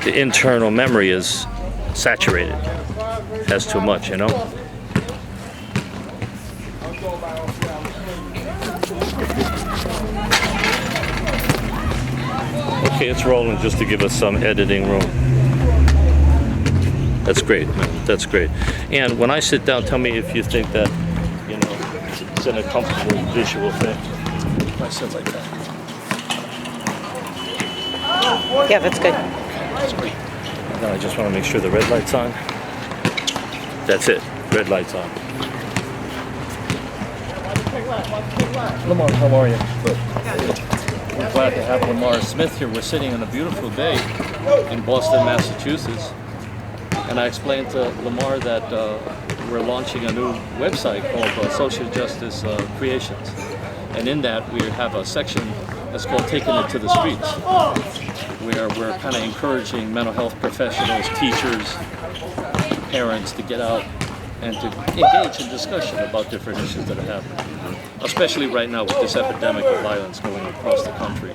the internal memory is saturated, has too much, you know. Okay, it's rolling just to give us some editing room. That's great, man. That's great. And when I sit down, tell me if you think that, you know, it's in a comfortable visual thing. If I sit like that. Yeah, that's good. That's great. Now I just want to make sure the red light's on. That's it. Red light's on. Lamar, how are you? Good. We're glad to have Lamar Smith here. We're sitting on a beautiful day in Boston, Massachusetts. And I explained to Lamar that we're launching a new website called Social Justice Creations. And in that we have a section that's called Taking It to the Streets, where we're kind of encouraging mental health professionals, teachers, parents to get out and to engage in discussion about different issues that are happening. Especially right now with this epidemic of violence going across the country,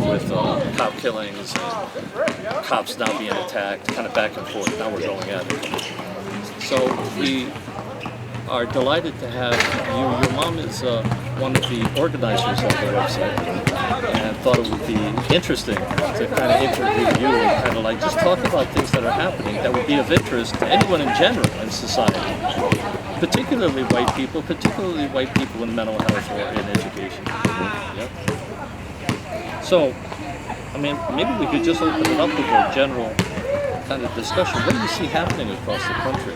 with cop killings and cops now being attacked, kind of back and forth. Now we're going at it. So we are delighted to have you. Your mom is one of the organizers of the website, and thought it would be interesting to kind of interview you and kind of like just talk about things that are happening that would be of interest to anyone in general in society, particularly white people in mental health or in education. Yep. So, I mean, maybe we could just open it up with a general kind of discussion. What do you see happening across the country?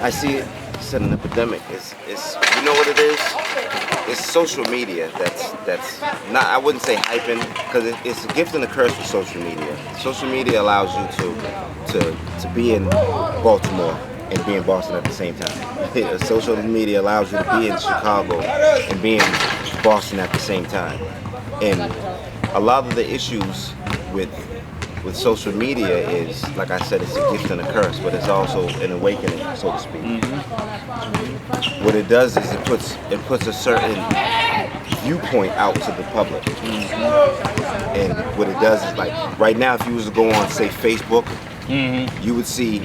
I see it's an epidemic. It's you know what it is? It's social media that's not, I wouldn't say hyping, because it's a gift and a curse for social media. Social media allows you to be in Baltimore and be in Boston at the same time. Social media allows you to be in Chicago and be in Boston at the same time. And a lot of the issues with social media is, like I said, it's a gift and a curse, but it's also an awakening, so to speak. Mm-hmm. What it does is it puts a certain viewpoint out to the public. Mm-hmm. And what it does is, like right now, if you was to go on, say, Facebook, mm-hmm. you would see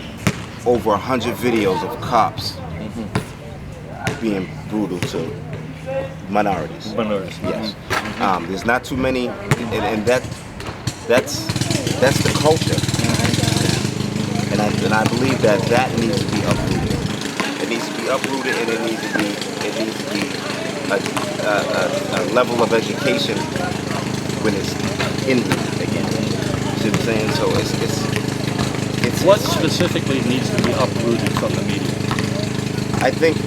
over 100 videos of cops mm-hmm. being brutal to minorities. Yes. Mm-hmm. There's not too many, and that's the culture, and I believe that needs to be uprooted. It needs to be uprooted, and it needs to be a level of education when it's in again. See what I'm saying? So it's what specifically needs to be uprooted from the media? I think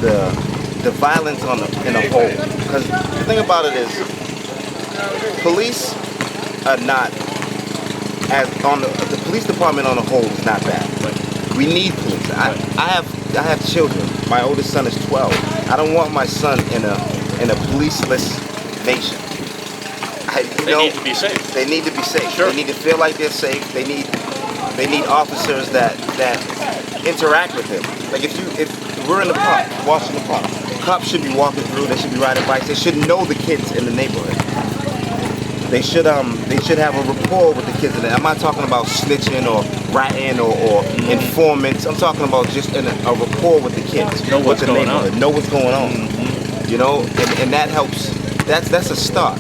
the violence in a whole, because the thing about it is, police are not the police department on the whole is not bad. Right. We need police. I have children. My oldest son is 12. I don't want my son in a policeless nation. They need to be safe. They need to be safe. Sure. They need to feel like they're safe. They need officers that interact with them. Like if we're in the park, watching the park, cops should be walking through. They should be riding bikes. They should know the kids in the neighborhood. They should have a rapport with the kids. I'm not talking about snitching or ratting or informants. I'm talking about just a rapport with the kids. Know what's going on. Know what's going on. Mm-hmm. You know, and that helps. That's a start.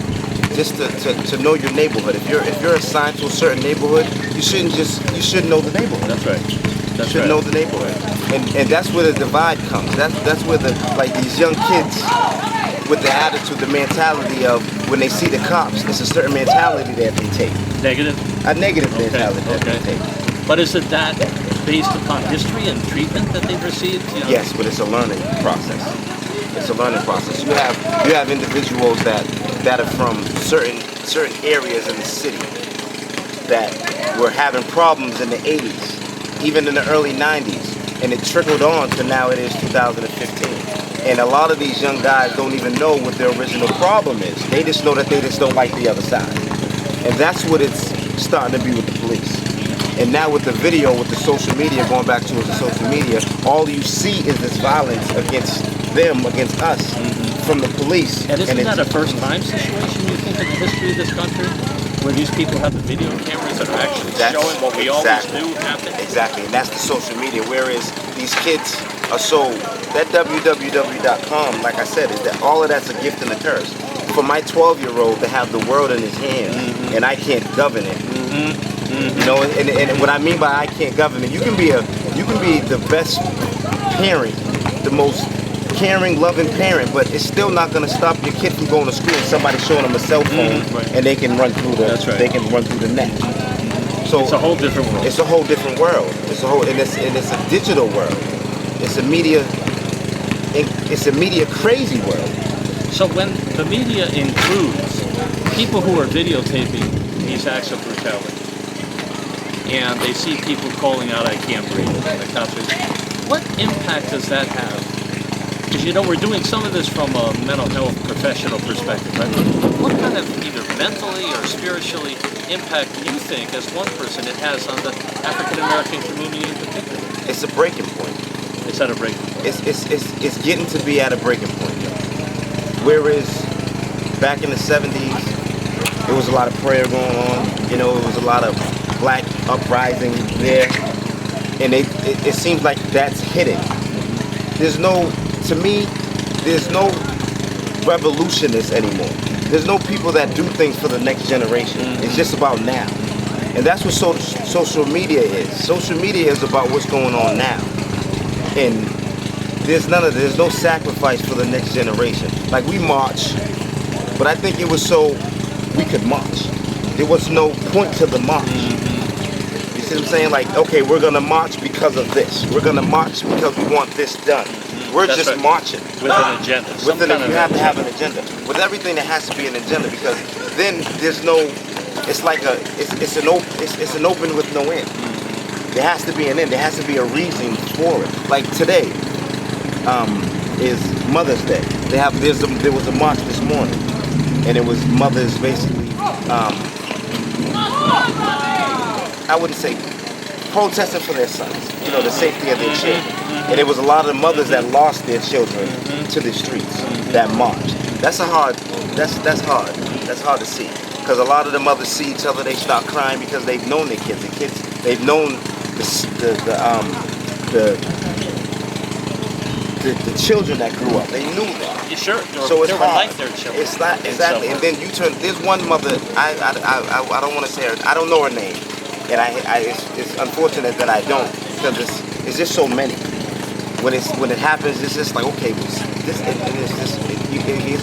Just to know your neighborhood. If you're assigned to a certain neighborhood, you should know the neighborhood. That's right. You should know the neighborhood. And that's where the divide comes. That's where these young kids with the attitude, the mentality of when they see the cops, it's a certain mentality that they take. Negative? A negative mentality that they take. But is it that based upon history and treatment that they've received? You know? Yes, but it's a learning process. It's a learning process. You have individuals that are from certain areas in the city that were having problems in the 80s, even in the early 90s, and it trickled on to now it is 2015. And a lot of these young guys don't even know what their original problem is. They just know that they just don't like the other side. And that's what it's starting to be with the police. And now with the video, with the social media, going back towards the social media, all you see is this violence against them, against us, from the police. And isn't it's- that a first-time situation, you think, in the history of this country? Where these people have the video cameras that are actually showing what we always knew happened? Exactly, and that's the social media. Whereas these kids are so, that www.com, like I said, is that all of that's a gift and a curse. For my 12-year-old to have the world in his hands, and I can't govern it. You know, and what I mean by I can't govern it, you can be the best parent, the most caring, loving parent, but it's still not going to stop your kid from going to school and somebody showing them a cell phone, and they can run through they can run through the net. So It's a whole different world. it's a whole different world. It's a whole, and it's a digital world. It's a media crazy world. So when the media includes people who are videotaping these acts of brutality, and they see people calling out, "I can't breathe," and the cops are, what impact does that have? Because, you know, we're doing some of this from a mental health professional perspective, right? What kind of either mentally or spiritually impact do you think, as one person, it has on the African-American community in particular? It's a breaking point. It's at a breaking point. It's getting to be at a breaking point. Whereas back in the 70s, there was a lot of prayer going on. You know, it was a lot of black uprising there, and it seems like that's hidden. To me, there's no revolutionists anymore. There's no people that do things for the next generation. It's just about now. And that's what social media is. Social media is about what's going on now. And there's no sacrifice for the next generation. Like, we march, but I think it was so we could march. There was no point to the march. You see what I'm saying? Like, okay, we're gonna march because of this. We're gonna march because we want this done. We're That's just right. marching. With an agenda. You have to have an agenda. With everything, there has to be an agenda, because then there's no. It's like it's an open with no end. There has to be an end. There has to be a reason for it. Like today, is Mother's Day. There was a march this morning, and it was mothers basically. I wouldn't say protesting for their sons. You know, the safety of their children. And there was a lot of mothers that lost their children to the streets that marched. That's hard. That's hard to see, because a lot of the mothers see each other. They start crying because they've known their kids. The kids, they've known the children that grew up. They knew that. Yeah, sure. So it's they were hard. like their children. It's not exactly. And then you turn. There's one mother. I don't want to say her. I don't know her name, and it's unfortunate that I don't, because it's just so many. When it happens, it's just like, okay, it's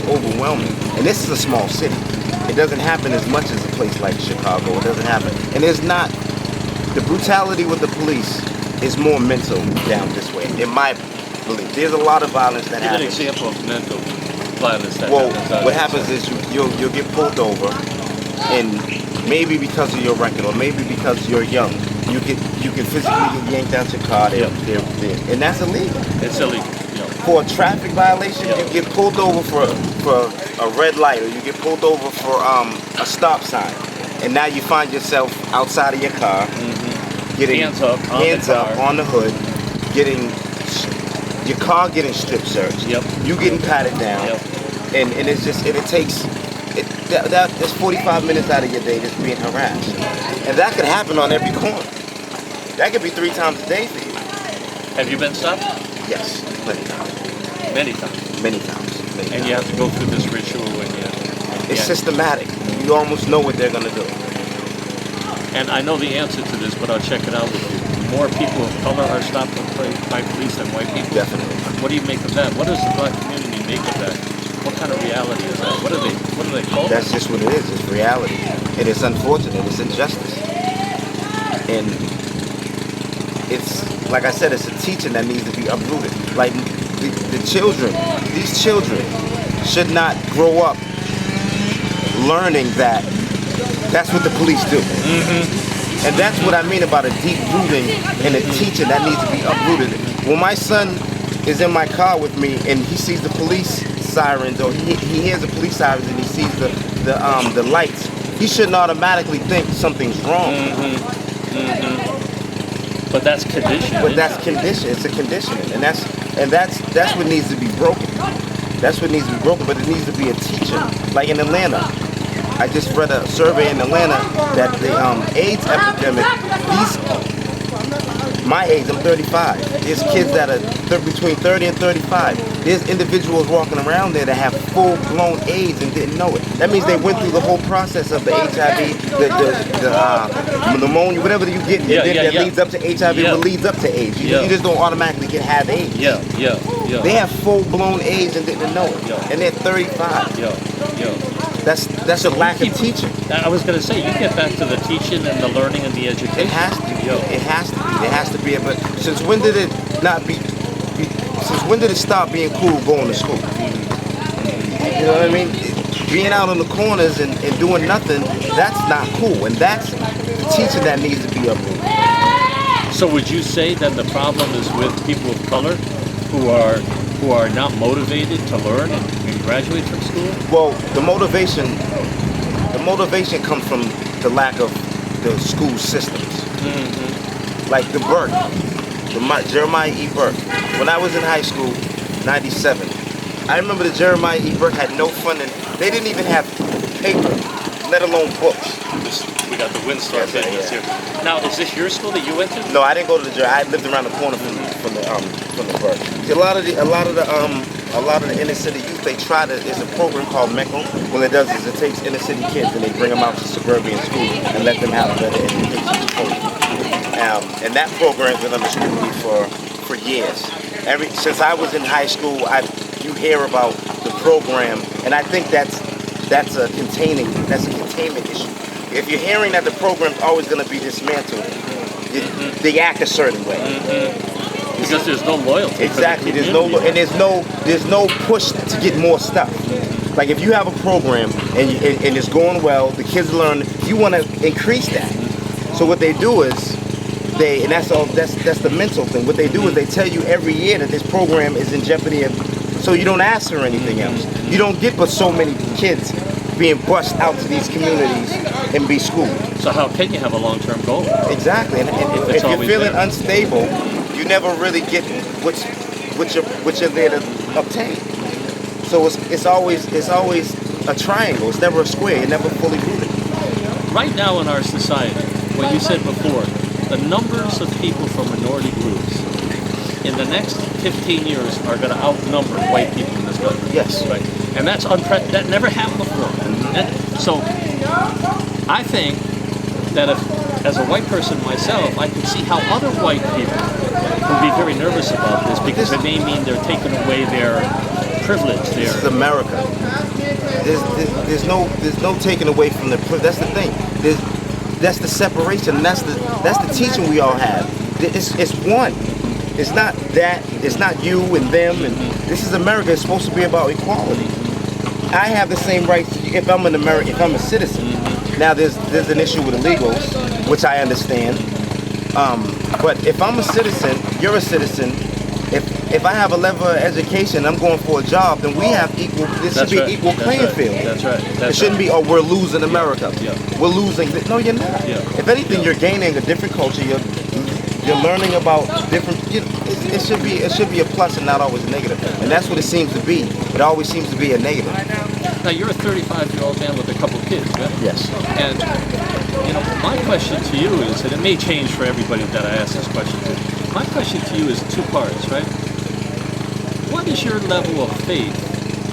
overwhelming. And this is a small city. It doesn't happen as much as a place like Chicago. It doesn't happen. And it's not, the brutality with the police is more mental down this way, in my belief. There's a lot of violence that happens. Give an example of mental violence that Well, happens. what happens is you'll get pulled over, and maybe because of your record, or maybe because you're young, you can physically get yanked out your car. And that's illegal. It's illegal. For a traffic violation, Yeah. you get pulled over for a red light, or you get pulled over for a stop sign, and now you find yourself outside of your car, getting Hands up on the hood, getting your car getting strip searched. Yep. You getting patted down, Yep. and it takes. That's 45 minutes out of your day just being harassed, and that could happen on every corner. That could be 3 times a day for you. Have you been stopped? Yes, many times. Many times. Many times. And you have to go through this ritual and It's systematic. You almost know what they're gonna do. And I know the answer to this, but I'll check it out with you. More people of color are stopped by police than white people. Definitely. What do you make of that? What does the black community make of that? What kind of reality is that? What do they call it? That's just what it is. It's reality. And it's unfortunate. It's injustice. And it's, like I said, it's a teaching that needs to be uprooted. Like the children, these children should not grow up learning that that's what the police do. And that's what I mean about a deep rooting and a teaching that needs to be uprooted. When my son is in my car with me and he sees the police sirens, or he hears the police sirens and he sees the lights, he shouldn't automatically think something's wrong. But that's conditioning. But that's condition. It's a conditioning, and that's what needs to be broken. That's what needs to be broken, but it needs to be a teacher. Like in Atlanta, I just read a survey in Atlanta that the AIDS epidemic, my age, I'm 35. There's kids that are between 30 and 35. There's individuals walking around there that have full-blown AIDS and didn't know it. That means they went through the whole process of the HIV, the pneumonia, whatever you get, that leads up to HIV, what leads up to AIDS. You just don't automatically have AIDS. They have full-blown AIDS and didn't know it, and they're 35. That's a lack of teaching. I was going to say, you get back to the teaching and the learning and the education. It has to. It has to be. There has to be. But since when did it not be? Since when did it stop being cool going to school? You know what I mean? Being out on the corners and doing nothing, that's not cool. And that's the teaching that needs to be uprooted. So would you say that the problem is with people of color who are not motivated to learn and graduate from school? Well, the motivation comes from the lack of the school systems. Like the Burke, Jeremiah E. Burke. When I was in high school, 97, I remember the Jeremiah E. Burke had no funding. They didn't even have paper, let alone books. We got the Windstar business here. Now, is this your school that you went to? No, I didn't go to the Jeremiah. I lived around the corner from the Burke. See, a lot of the inner city youth, they try to. There's a program called MECO. What it does is it takes inner city kids and they bring them out to suburban schools and let them have a better education. And that program's been under scrutiny for years. Since I was in high school, you hear about the program, and I think that's a containment issue. If you're hearing that the program's always going to be dismantled, they act a certain way. Because there's no loyalty. Exactly. There's no push to get more stuff. Like if you have a program and it's going well, the kids learn, you want to increase that. So what they do is that's the mental thing. What they do is they tell you every year that this program is in jeopardy so you don't ask for anything else. You don't get but so many kids being bused out to these communities and be schooled. So how can you have a long-term goal? Exactly. And if you're feeling unstable, you never really get what you're there to obtain. So it's always a triangle. It's never a square. You're never fully rooted. Right now in our society, what you said before, the numbers of people from minority groups in the next 15 years are going to outnumber white people in this country. Yes. Right. And that's that never happened before. So I think that if, as a white person myself, I can see how other white people would be very nervous about this because it may mean they're taking away their privilege. This is America. There's no taking away from the privilege. That's the thing. That's the separation. And that's the teaching we all have. It's one. It's not that. It's not you and them. And this is America. It's supposed to be about equality. I have the same rights if I'm an American, if I'm a citizen. Now there's an issue with illegals, which I understand. But if I'm a citizen, you're a citizen. If I have a level of education, I'm going for a job, then we have equal. This should be equal playing field. That's right. It shouldn't be, oh, we're losing America. We're losing. No, you're not. If anything, you're gaining a different culture. You're learning about different. It should be a plus and not always a negative. And that's what it seems to be. It always seems to be a negative. Now you're a 35-year-old man with a couple of kids, right? Yes. And my question to you is, and it may change for everybody that I ask this question to. My question to you is two parts, right? What is your level of faith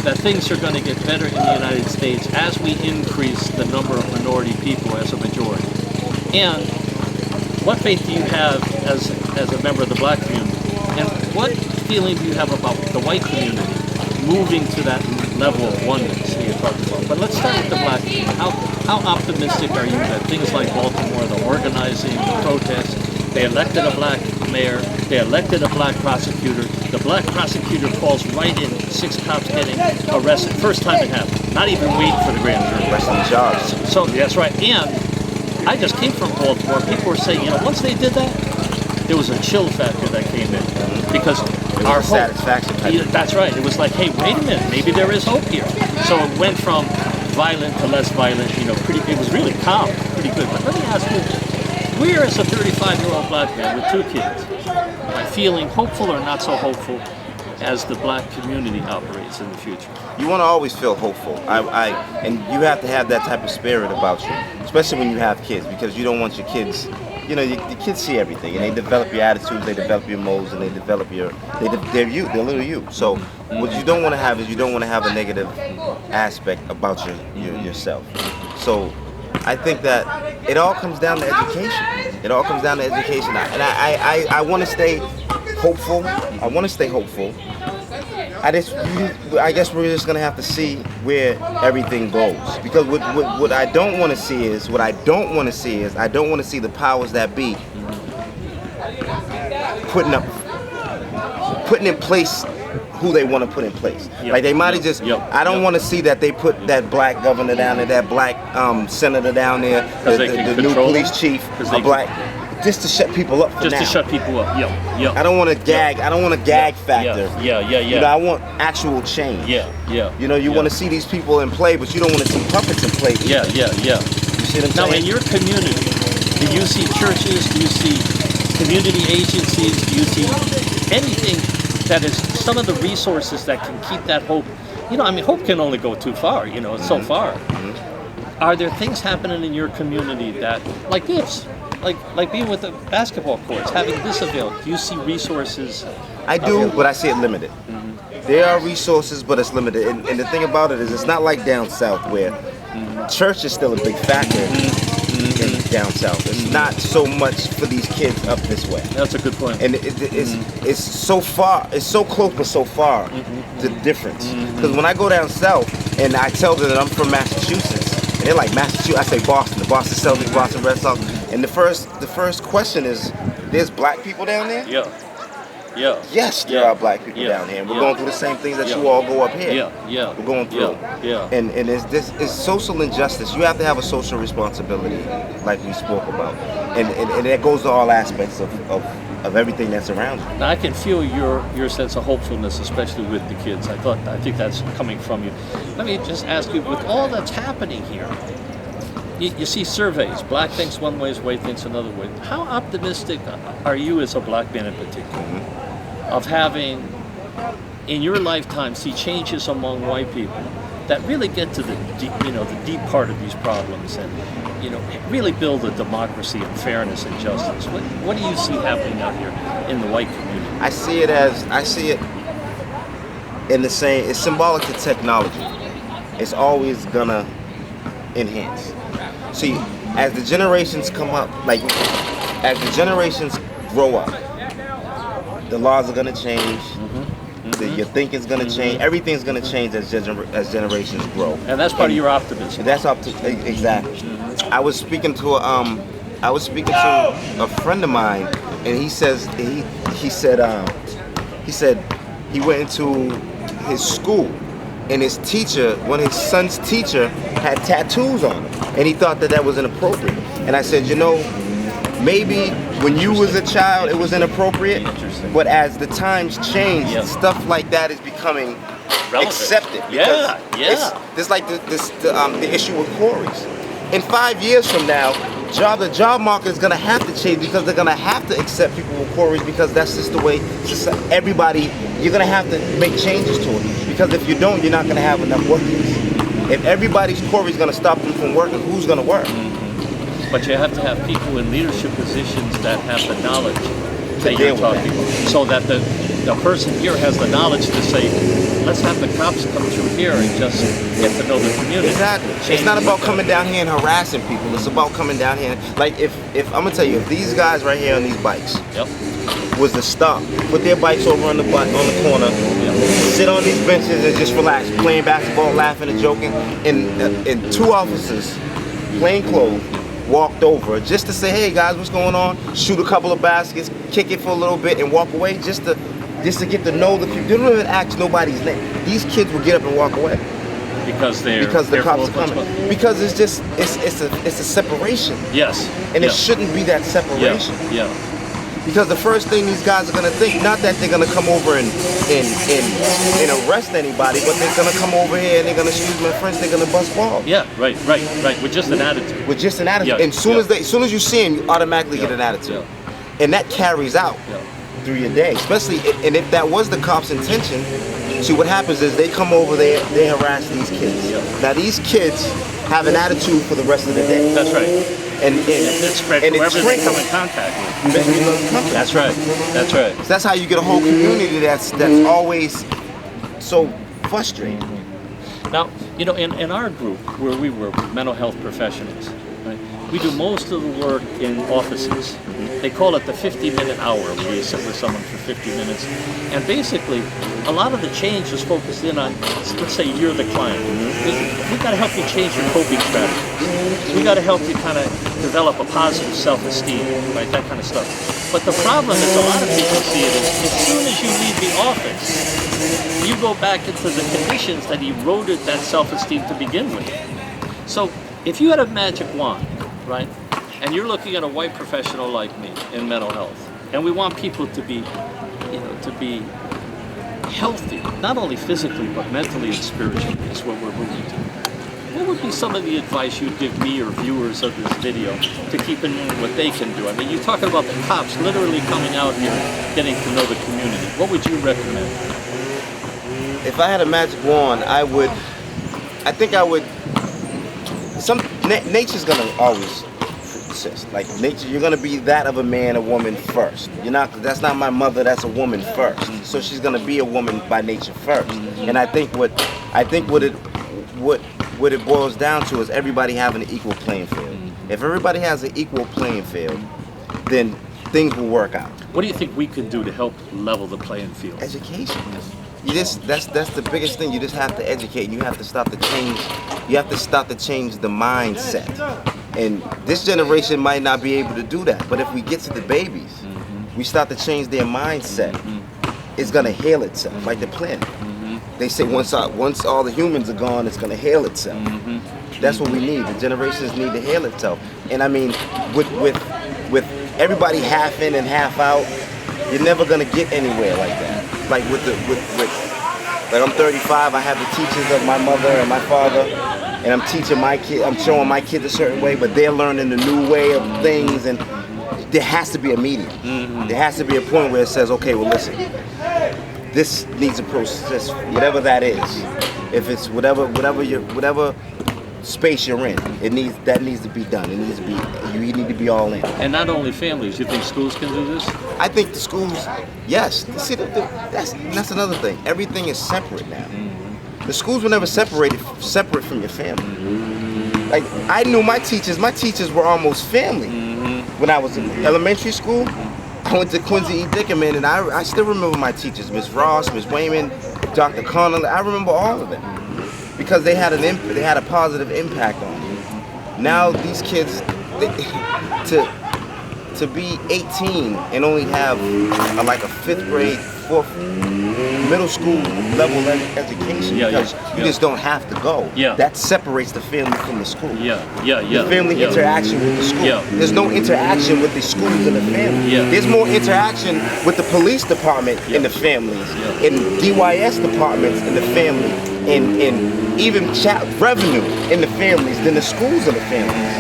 that things are going to get better in the United States as we increase the number of minority people as a majority? And what faith do you have as a member of the black community? And what feeling do you have about the white community moving to that level of oneness that you're talking about? But let's start with the black community. How optimistic are you that things like Baltimore, the organizing, the protests, they elected a black mayor, they elected a black prosecutor, the black prosecutor falls right in, 6 cops getting arrested, first time it happened, not even waiting for the grand jury. Arresting the judge. So that's right. And I just came from Baltimore. People were saying, once they did that, there was a chill factor that came in because our hope. Satisfaction type. That's right. It was like, hey, wait a minute, maybe there is hope here. So it went from violent to less violent. It was really calm, pretty good. But let me ask you, where as a 35-year-old black man with 2 kids, am I feeling hopeful or not so hopeful? as the black community operates in the future? You want to always feel hopeful. And you have to have that type of spirit about you, especially when you have kids, because you don't want your kids. You know, the kids see everything, and they develop your attitudes, they develop your modes, and they develop they're little you. So what you don't want to have is you don't want to have a negative aspect about yourself. So I think that it all comes down to education. It all comes down to education, and I want to stay hopeful. I want to stay hopeful. I guess we're just gonna have to see where everything goes, because what I don't want to see is I don't want to see the powers that be putting in place who they want to put in place. Like they might have just. I don't want to see that they put that black governor down there, that black senator down there, the new police chief, a black. Just to shut people up for now. Just to shut people up. I don't want to gag. I don't want a gag factor. Yeah. You know, I want actual change. You know, you want to see these people in play, but you don't want to see puppets in play either. Yeah. You see what I'm now, saying? in your community, do you see churches? Do you see community agencies? Do you see anything that is some of the resources that can keep that hope? You know, I mean, hope can only go too far. You know, so far. Are there things happening in your community that, like this? Like being with the basketball courts, having this available. Do you see resources? I do, but I see it limited. There are resources, but it's limited. And the thing about it is, it's not like down south where church is still a big factor in down south. It's not so much for these kids up this way. That's a good point. And it's so far, it's so close but so far the difference. Because when I go down south and I tell them that I'm from Massachusetts, and they're like, Massachusetts, I say Boston, the Boston Celtics, Boston Red Sox. And the first question is, there's black people down there? Yeah. Yes, there are black people down here. And we're going through the same things that you all go up here. We're going through. And it's social injustice. You have to have a social responsibility, like we spoke about. And that goes to all aspects of everything that's around you. Now I can feel your sense of hopefulness, especially with the kids. I think that's coming from you. Let me just ask you, with all that's happening here, you see surveys. Black thinks one way, white thinks another way. How optimistic are you, as a black man in particular, of having, in your lifetime, see changes among white people that really get to the deep part of these problems, and really build a democracy and fairness and justice? What do you see happening out here in the white community? I see it in the same. It's symbolic to technology. It's always gonna enhance. See, as the generations come up, as the generations grow up, the laws are gonna change. Your thinking's gonna change. Everything's gonna change as generations grow. And that's part of your optimism. That's exactly. I was speaking to a friend of mine, and he said he went into his school, and his teacher, one of his son's teacher, had tattoos on him, and he thought that was inappropriate. And I said, maybe when you was a child it was inappropriate, but as the times change, stuff like that is becoming accepted. It's like the issue with quarries. In 5 years from now, the job market is going to have to change, because they're going to have to accept people with quarries, because that's just the way everybody, you're going to have to make changes to it, because if you don't, you're not going to have enough workers. If everybody's quarry is going to stop them from working, who's going to work? But you have to have people in leadership positions that have the knowledge that you're talking about, so that the person here has the knowledge to say, let's have the cops come through here and just get to know the community. Exactly. It's not about coming down here and harassing people. It's about coming down here. Like, if I'm gonna tell you, if these guys right here on these bikes was to stop, put their bikes over on the corner, sit on these benches and just relax, playing basketball, laughing and joking, and two officers, plain clothes, walked over just to say, hey guys, what's going on? Shoot a couple of baskets, kick it for a little bit, and walk away, just to get to know the people. They don't even ask nobody's name. These kids will get up and walk away because the cops are coming. Because it's a separation. Yes. And it shouldn't be that separation. Yeah. Because the first thing these guys are gonna think, not that they're gonna come over and arrest anybody, but they're gonna come over here and they're gonna shoot my friends, they're gonna bust balls. Yeah, right. With just an attitude. With just an attitude. And as soon as you see them, you automatically get an attitude. And that carries out. through your day, especially, and if that was the cop's intention. See, what happens is they come over there, they harass these kids. Now these kids have an attitude for the rest of the day. That's right. And It's spread and whoever they triggers come in contact with. misery loves company. That's right. That's right. So that's how you get a whole community that's always so frustrated. Now, you know, in our group where we work with mental health professionals, right, we do most of the work in offices. They call it the 50-minute hour, where you sit with someone for 50 minutes. And basically, a lot of the change is focused in on, let's say you're the client. We got to help you change your coping strategies. We got to help you kind of develop a positive self-esteem, right, that kind of stuff. But the problem is, a lot of people see it as soon as you leave the office, you go back into the conditions that eroded that self-esteem to begin with. So if you had a magic wand, right, and you're looking at a white professional like me in mental health, and we want people to be, you know, to be healthy, not only physically but mentally and spiritually, is what we're moving to. What would be some of the advice you'd give me or viewers of this video to keep in mind what they can do? I mean, you're talking about the cops literally coming out here, getting to know the community. What would you recommend? If I had a magic wand, I think I would. Nature's gonna always persist. Like nature, you're gonna be that of a man, a woman first. You're not. That's not my mother. That's a woman first. So she's gonna be a woman by nature first. And I think what it boils down to is everybody having an equal playing field. If everybody has an equal playing field, then things will work out. What do you think we could do to help level the playing field? Education. That's the biggest thing. You just have to educate. You have to stop the change. You have to stop to change the mindset. And this generation might not be able to do that. But if we get to the babies, we start to change their mindset. It's gonna heal itself, like the planet. They say once all the humans are gone, it's gonna heal itself. That's what we need. The generations need to heal itself. And I mean, with everybody half in and half out, you're never gonna get anywhere like that. Like like I'm 35, I have the teachers of my mother and my father, and I'm teaching my kid, I'm showing my kids a certain way, but they're learning the new way of things, and there has to be a medium. There has to be a point where it says, okay, well listen, this needs a process, whatever that is. If it's whatever space you're in, that needs to be done. You need to be all in. And not only families, you think schools can do this? I think the schools, yes. See, that's another thing. Everything is separate now. The schools were never separate from your family. Like, I knew my teachers were almost family. When I was in elementary school, I went to Quincy E. Dickerman, and I still remember my teachers, Miss Ross, Miss Wayman, Dr. Connolly. I remember all of them because they had a positive impact on me. Now these kids, to be 18 and only have like a 5th grade, 4th middle school level education, because you just don't have to go. That separates the family from the school. The family interaction with the school. There's no interaction with the schools and the family. There's more interaction with the police department in the families, in DYS departments in the family, and even revenue in the families than the schools and the families.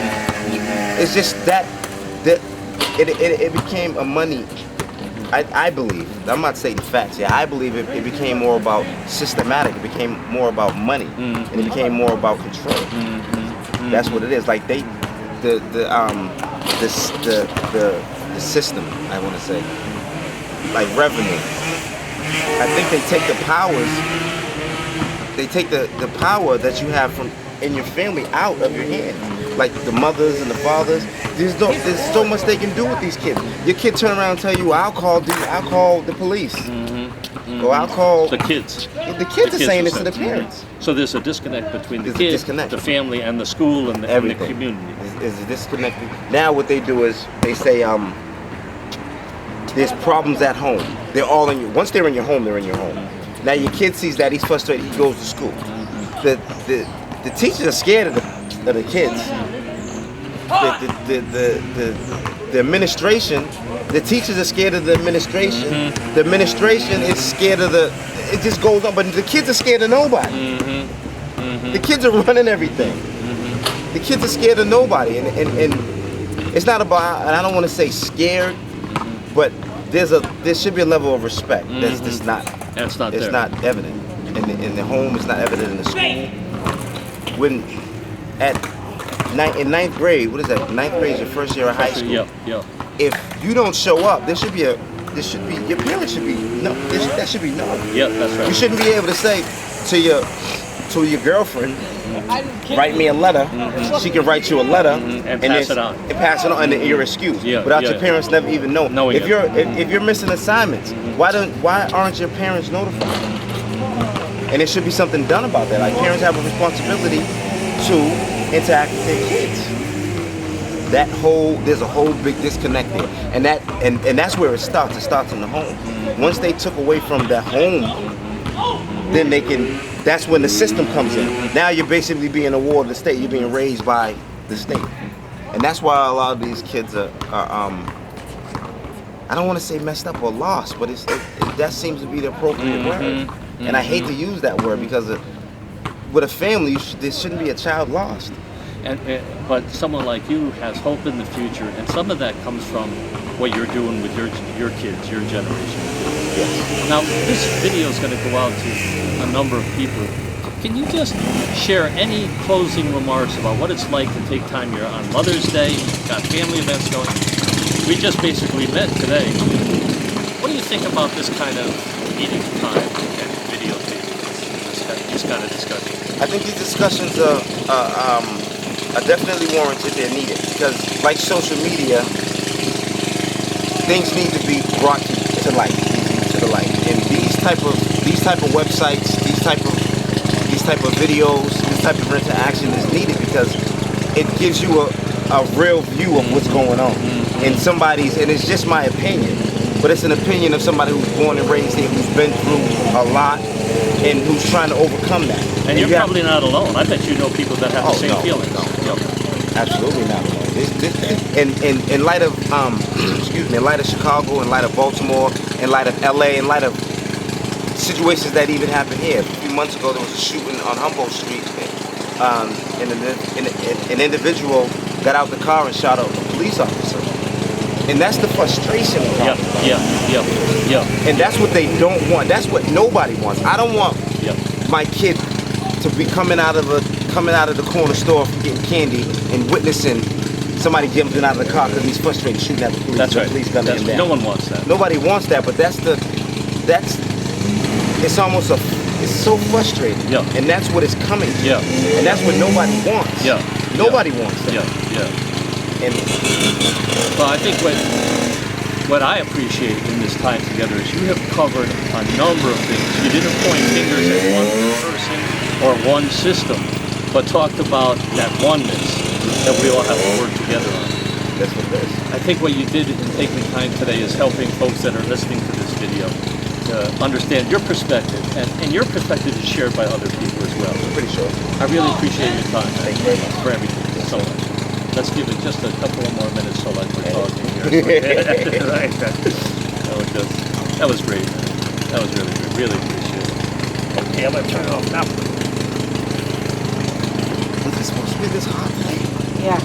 It's just that it became a money. I believe, I'm not saying facts here, I believe it became more about systematic, it became more about money, and it became more about control. That's what it is. Like the system, I want to say, like revenue. I think they take the powers, they take the power that you have in your family out of your hand. Like the mothers and the fathers, there's so much they can do with these kids. Your kid turn around and tell you, I'll call the police. Or I'll call the kids. The kids are saying this to the parents. So there's a disconnect between the kids, the family, and the school and the community. There's a disconnect. Now what they do is they say there's problems at home. They're all in you. Once they're in your home, they're in your home. Now your kid sees that, he's frustrated, he goes to school. The teachers are scared of the kids. The administration, the teachers are scared of the administration. The administration is scared of it just goes on, but the kids are scared of nobody. The kids are running everything. The kids are scared of nobody, and it's not about, and I don't want to say scared, but there should be a level of respect that's just not. That's not It's there. not evident in the home. It's not evident in the school. When in ninth grade, what is that? Ninth grade is your first year of high school. Yeah. If you don't show up, your parents should be no. That should be no. Yeah, that's right. You shouldn't be able to say to your girlfriend, write me a letter. She can write you a letter And pass it on. And pass it on, and your excuse. Without your parents never even know. Knowing if you're missing assignments, why aren't your parents notified? And there should be something done about that. Like, parents have a responsibility to interact with their kids. There's a whole big disconnect there, and that's where it starts. It starts in the home. Once they took away from the home, then that's when the system comes in. Now you're basically being a ward of the state. You're being raised by the state, and that's why a lot of these kids are I don't want to say messed up or lost, but that seems to be the appropriate word. And I hate to use that word because with a family, there shouldn't be a child lost. But someone like you has hope in the future, and some of that comes from what you're doing with your kids, your generation. Yes. Now, this video is going to go out to a number of people. Can you just share any closing remarks about what it's like to take time here on Mother's Day? Got family events going. We just basically met today. What do you think about this kind of meeting time and videotaping this kind of discussion? I think these discussions are definitely warranted. They're needed because, like social media, things need to be brought to light, to the light. And these type of websites, these type of videos, this type of interaction is needed because it gives you a real view of what's going on. And it's just my opinion, but it's an opinion of somebody who's born and raised here, who's been through a lot, and who's trying to overcome that. And you're probably not alone. I bet you know people that have the same feelings. No. Absolutely not alone. In light of, in light of Chicago, in light of Baltimore, in light of LA, in light of situations that even happened here. A few months ago, there was a shooting on Humboldt Street, and an individual got out the car and shot a police officer. And that's the frustration. Yeah. And that's what they don't want. That's what nobody wants. I don't want my kid to be coming out of the corner store getting candy and witnessing somebody jumping out of the car because he's frustrated shooting at the police. That's right. Police gunning him down. No one wants that. Nobody wants that, but it's so frustrating. Yeah. And that's what it's coming to. Yeah. And that's what nobody wants. Yeah. Nobody wants that. Yeah. And well, I think what I appreciate in this time together is you have covered a number of things. You didn't point fingers at one person or one system, but talked about that oneness that we all have to work together on. that's what it is. I think what you did in taking time today is helping folks that are listening to this video to understand your perspective, and your perspective is shared by other people as well. I'm pretty sure. I really appreciate your time. Thank you very much. For everything. So much. Let's give it just a couple of more minutes so like we're talking here. That was great. That was really good. Really appreciate it. Okay, I'm going to turn it off now. Is it supposed to be this hot today? Yeah.